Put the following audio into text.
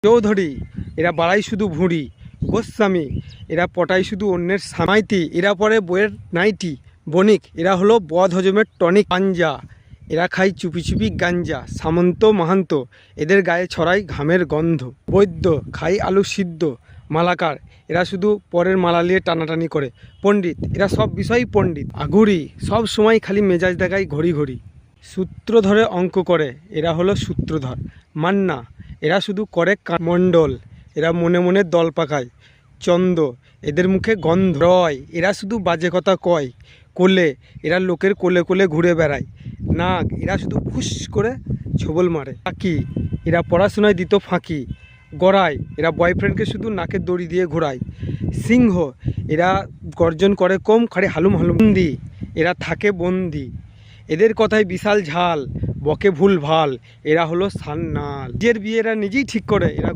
চৌধুরী এরা বাড়াই শুধু ভুঁড়ি। গোস্বামী এরা পটাই শুধু অন্যের সামাইতি, এরা পরে বইয়ের নাইটি। বণিক এরা হলো বদ হজমের টনিক। পাঞ্জা এরা খায় চুপি চুপি গাঞ্জা। সামন্ত মাহান্ত এদের গায়ে ছড়ায় ঘামের গন্ধ। বৈদ্য খাই আলু সিদ্ধ। মালাকার এরা শুধু পরের মালা নিয়ে টানাটানি করে। পণ্ডিত এরা সব বিষয়ই পণ্ডিত। আগুরি সব সময় খালি মেজাজ দেখায় ঘড়ি ঘড়ি। সূত্র ধরে অঙ্ক করে, এরা হলো সূত্রধর। মান্না এরা শুধু করে মণ্ডল, এরা মনে মনে দল পাকায়। চন্দ এদের মুখে গন্ধ। রয় এরা শুধু বাজে কথা কয়। কোলে এরা লোকের কোলে কোলে ঘুরে বেড়ায়। নাগ এরা শুধু ফুস করে ছবল মারে। পাখি এরা পড়াশোনায় দিত ফাঁকি। গড়াই এরা বয়ফ্রেন্ডকে শুধু নাকে দড়ি দিয়ে ঘোরায়। সিংহ এরা গর্জন করে কম, খাড়ে হালুম হালুম। বন্দি এরা থাকে বন্দি, এদের কথায় বিশাল ঝাল, বকে ভুল ভাল। এরা হলো সান্নাল। নিজের বিয়ে এরা নিজেই ঠিক করে। এরা